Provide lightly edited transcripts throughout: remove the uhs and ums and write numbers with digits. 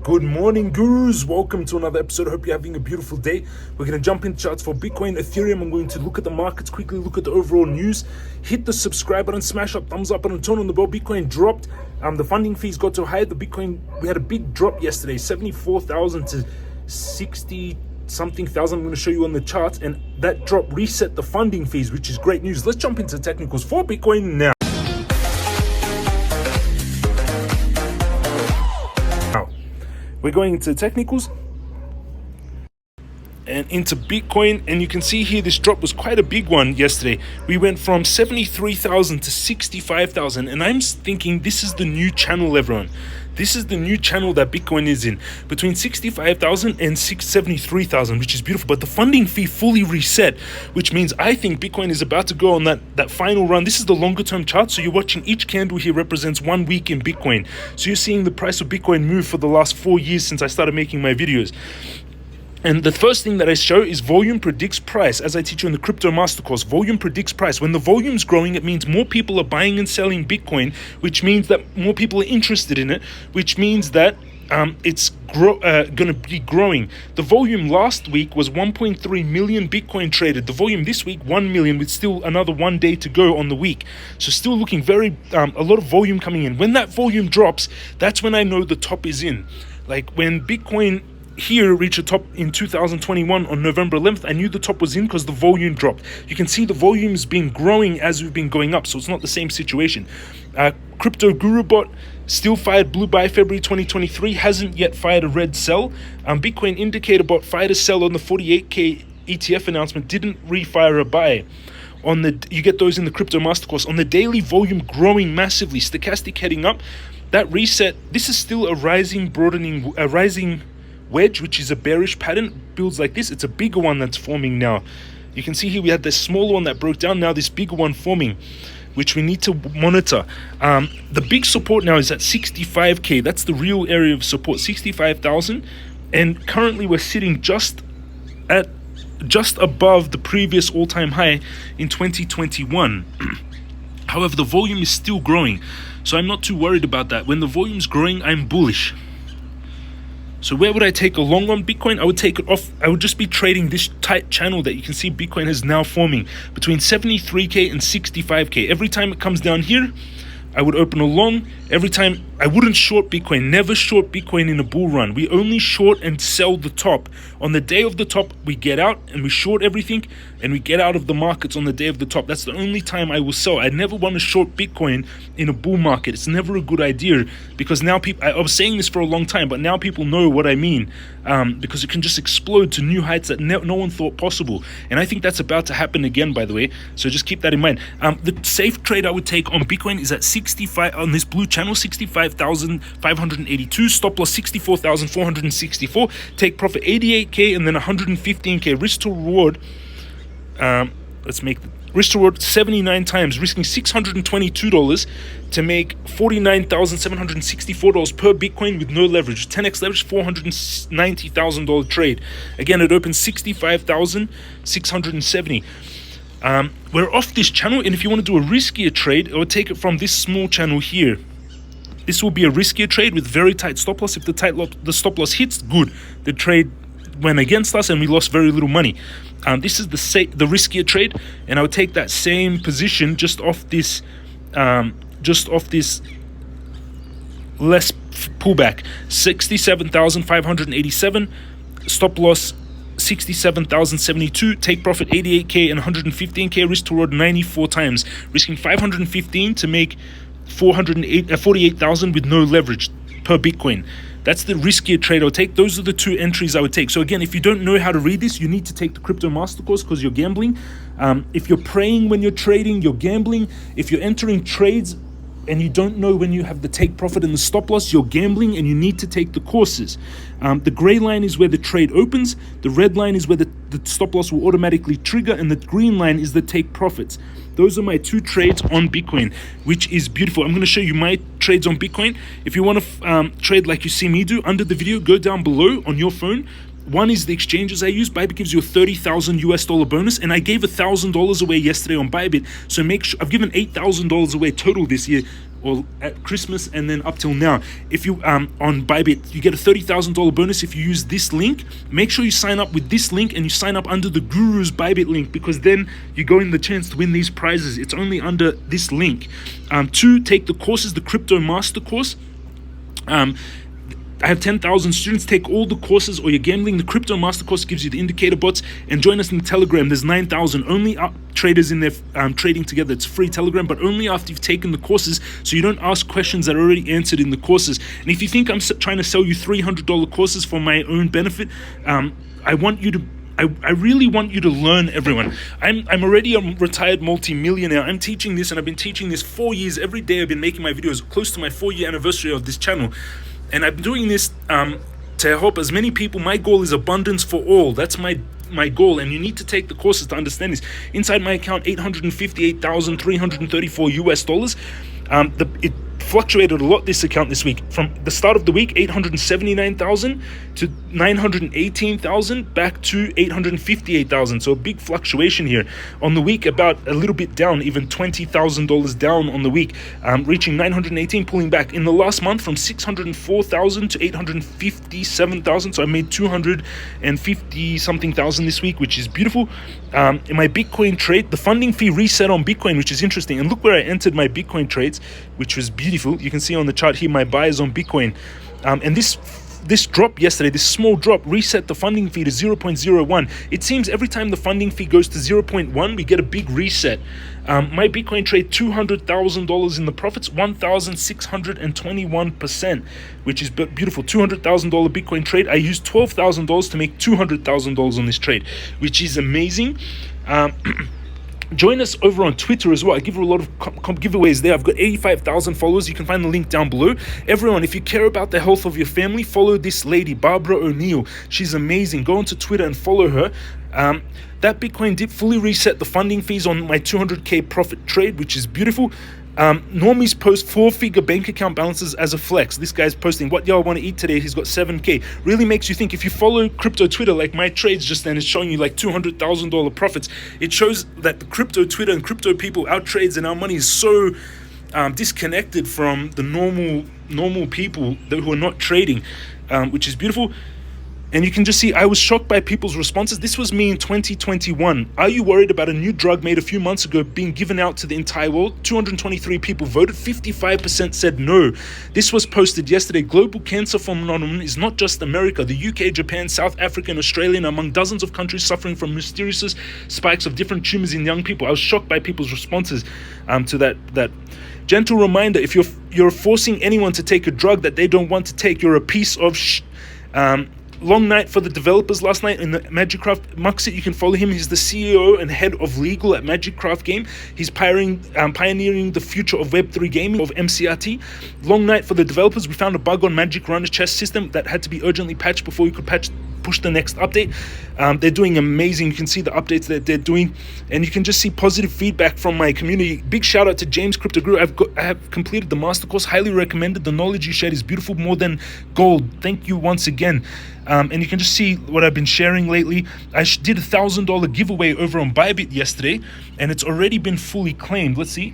Good morning, gurus. Welcome to another episode. I hope you're having a beautiful day. We're going to jump into charts for Bitcoin, Ethereum. I'm going to look at the markets, quickly look at the overall news. Hit the subscribe button, smash up, thumbs up button, turn on the bell. Bitcoin dropped. The funding fees got too high. The Bitcoin, we had a big drop yesterday, 74,000 to 60 something thousand. I'm going to show you on the charts, and that drop reset the funding fees, which is great news. Let's jump into technicals for Bitcoin now. We're going into technicals and into Bitcoin, and you can see here this drop was quite a big one yesterday. We went from 73,000 to 65,000, and I'm thinking this is the new channel, everyone. This is the new channel that Bitcoin is in, between 65,000 and 73,000, which is beautiful. But the funding fee fully reset, which means I think Bitcoin is about to go on that final run. This is the longer term chart. So you're watching each candle here represents 1 week in Bitcoin. So you're seeing the price of Bitcoin move for the last 4 years since I started making my videos. And the first thing that I show is volume predicts price. As I teach you in the crypto master course, volume predicts price. When the volume's growing, it means more people are buying and selling Bitcoin, which means that more people are interested in it, which means that it's going to be growing. The volume last week was 1.3 million Bitcoin traded. The volume this week, 1 million, with still another 1 day to go on the week. So still looking very, a lot of volume coming in. When that volume drops, that's when I know the top is in. Like when Bitcoin here reached a top in 2021 on November 11th, I knew the top was in because the volume dropped. You can see the volume's been growing as we've been going up, so it's not the same situation. Crypto Guru Bot still fired blue buy February 2023, hasn't yet fired a red sell. Bitcoin Indicator Bot fired a sell on the 48k ETF announcement, didn't refire a buy. You get those in the crypto master course. On the daily, volume growing massively, stochastic heading up. That reset, this is still a rising wedge, which is a bearish pattern, builds like this. It's a bigger one that's forming now. You can see here we had this smaller one that broke down, now this bigger one forming, which we need to monitor. The big support now is at 65k. That's the real area of support, 65,000, and currently we're sitting just above the previous all-time high in 2021. However, the volume is still growing, so I'm not too worried about that. When the volume's growing, I'm bullish. So where would I take a long on Bitcoin? I would take it off. I would just be trading this tight channel that you can see Bitcoin is now forming between 73k and 65k. Every time it comes down here, I would open a long. Every time, I wouldn't short Bitcoin. Never short Bitcoin in a bull run. We only short and sell the top. On the day of the top, we get out and we short everything, and we get out of the markets on the day of the top. That's the only time I will sell. I never want to short Bitcoin in a bull market. It's never a good idea, because now people, I was saying this for a long time, but now people know what I mean, because it can just explode to new heights that no one thought possible. And I think that's about to happen again, by the way. So just keep that in mind. The safe trade I would take on Bitcoin is at 65 on this blue channel, 65,582, stop loss 64,464, take profit 88k, and then 115k. Risk to reward, let's make the risk to reward 79 times, risking $622 to make $49,764 per Bitcoin with no leverage. 10x leverage, $490,000 trade. Again, it opens 65,670. We're off this channel, and if you want to do a riskier trade, I would take it from this small channel here. This will be a riskier trade with very tight stop loss. If the stop loss hits, good. The trade went against us and we lost very little money. This is the riskier trade, and I would take that same position just off this less pullback. 67,587, stop loss 67,072, take profit 88k and 115k, risk to reward 94 times, risking 515 to make 48,000 with no leverage per Bitcoin. That's the riskier trade I would take. Those are the two entries I would take. So again, if you don't know how to read this, you need to take the crypto master course, because you're gambling. If you're praying when you're trading, you're gambling. If you're entering trades and you don't know when you have the take profit and the stop loss, you're gambling, and you need to take the courses. The gray line is where the trade opens, the red line is where the stop loss will automatically trigger, and the green line is the take profits. Those are my two trades on Bitcoin, which is beautiful. I'm going to show you my trades on Bitcoin. If you want to trade like you see me do, under the video, go down below on your phone. One is the exchanges I use. Bybit gives you a $30,000 bonus, and I gave $1,000 away yesterday on Bybit. So make sure I've given $8,000 away total this year. or at Christmas and then up till now. If you on Bybit, you get a $30,000 bonus if you use this link. Make sure you sign up with this link and you sign up under the Guru's Bybit link, because then you go in the chance to win these prizes. It's only under this link. 2, take the courses, the Crypto Master course. I have 10,000 students. Take all the courses or you're gambling. The Crypto Master course gives you the indicator bots, and join us in the Telegram. There's 9,000 only traders in there trading together. It's free Telegram, but only after you've taken the courses, so you don't ask questions that are already answered in the courses. And if you think I'm trying to sell you $300 courses for my own benefit, I want you to I really want you to learn, everyone. I'm already a retired multi-millionaire. I'm teaching this, and I've been teaching this 4 years. Every day I've been making my videos, close to my 4-year anniversary of this channel. And I'm doing this to help as many people. My goal is abundance for all. That's my goal, and you need to take the courses to understand this. Inside my account, $858,334 US. It fluctuated a lot, this account, this week. From the start of the week, 879,000 to 918,000, back to 858,000. So a big fluctuation here. On the week, about a little bit down, even $20,000 down on the week, reaching 918, pulling back. In the last month, from 604,000 to 857,000. So I made 250 something thousand this week, which is beautiful. In my Bitcoin trade, the funding fee reset on Bitcoin, which is interesting. And look where I entered my Bitcoin trades, which was beautiful. You can see on the chart here my buys on Bitcoin, and this drop yesterday, this small drop, reset the funding fee to 0.01. It seems every time the funding fee goes to 0.1, we get a big reset. My Bitcoin trade, $200,000 in the profits, 1,621%, which is beautiful. $200,000 Bitcoin trade. I used $12,000 to make $200,000 on this trade, which is amazing. Join us over on Twitter as well. I give a lot of giveaways there. I've got 85,000 followers. You can find the link down below. Everyone, if you care about the health of your family, follow this lady, Barbara O'Neill. She's amazing. Go onto Twitter and follow her. That Bitcoin did fully reset the funding fees on my 200K profit trade, which is beautiful. Normies post 4-figure bank account balances as a flex. This guy's posting, what y'all want to eat today? He's got 7K. Really makes you think. If you follow crypto Twitter, like my trades just then, it's showing you like $200,000 profits. It shows that the crypto Twitter and crypto people, our trades and our money is so disconnected from the normal people who are not trading, which is beautiful. And you can just see, I was shocked by people's responses. This was me in 2021. Are you worried about a new drug made a few months ago being given out to the entire world? 223 people voted, 55% said no. This was posted yesterday. Global cancer phenomenon is not just America. The UK, Japan, South Africa, and Australia, and among dozens of countries suffering from mysterious spikes of different tumors in young people. I was shocked by people's responses to that. Gentle reminder, if you're forcing anyone to take a drug that they don't want to take, you're a piece of long night for the developers last night in the Magicraft. Muxit, you can follow him. He's the CEO and head of legal at Magicraft Game. He's pioneering the future of Web3 gaming, of MCRT. Long night for the developers. We found a bug on Magic Runner chess system that had to be urgently patched before we could push the next update. They're doing amazing. You can see the updates that they're doing, and you can just see positive feedback from my community. Big shout out to James Crypto Guru. I have completed the master course. Highly recommended. The knowledge you shared is beautiful, more than gold. Thank you once again. And you can just see what I've been sharing lately. I did a $1,000 giveaway over on Bybit yesterday, and it's already been fully claimed. Let's see.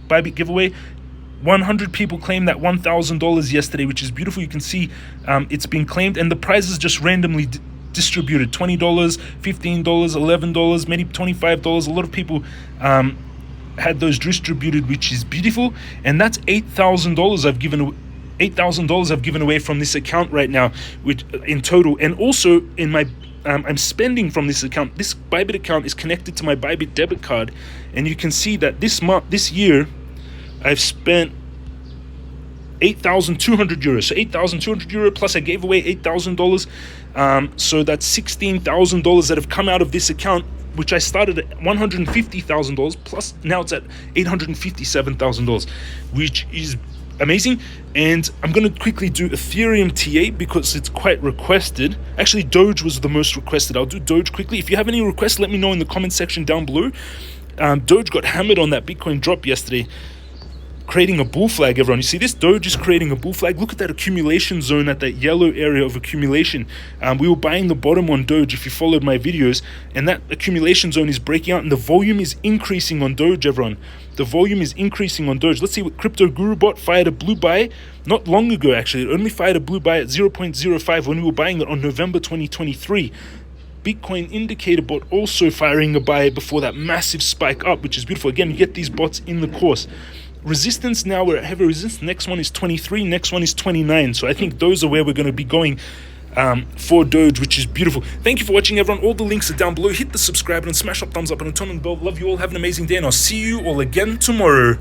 Bybit giveaway. 100 people claimed that $1,000 yesterday, which is beautiful. You can see it's been claimed, and the prizes just randomly distributed. $20, $15, $11, maybe $25. A lot of people had those distributed, which is beautiful. And that's $8,000 I've given away. $8,000 I've given away from this account right now, which in total. And also in my I'm spending from this account. This Bybit account is connected to my Bybit debit card, and you can see that this year I've spent 8,200 euros. So 8,200 euro plus I gave away $8,000. So that's $16,000 that have come out of this account, which I started at $150,000 plus now it's at $857,000, which is amazing. And I'm going to quickly do Ethereum TA because it's quite requested. Actually, Doge was the most requested. I'll do Doge quickly. If you have any requests, let me know in the comment section down below. Doge got hammered on that Bitcoin drop yesterday, creating a bull flag, everyone. You see this? Doge is creating a bull flag. Look at that accumulation zone, at that yellow area of accumulation. We were buying the bottom on Doge if you followed my videos, and that accumulation zone is breaking out, and the volume is increasing on Doge, everyone. The volume is increasing on Doge. Let's see what Crypto Guru Bot fired a blue buy not long ago, actually. It only fired a blue buy at 0.05 when we were buying it on November 2023. Bitcoin Indicator Bot also firing a buy before that massive spike up, which is beautiful. Again, you get these bots in the course. Resistance now, we're at heavy resistance. Next one is 23, next one is 29. So I think those are where we're going to be going for Doge, which is beautiful. Thank you for watching, everyone. All the links are down below. Hit the subscribe button, smash up thumbs up, and turn on the bell. Love you all. Have an amazing day, and I'll see you all again tomorrow.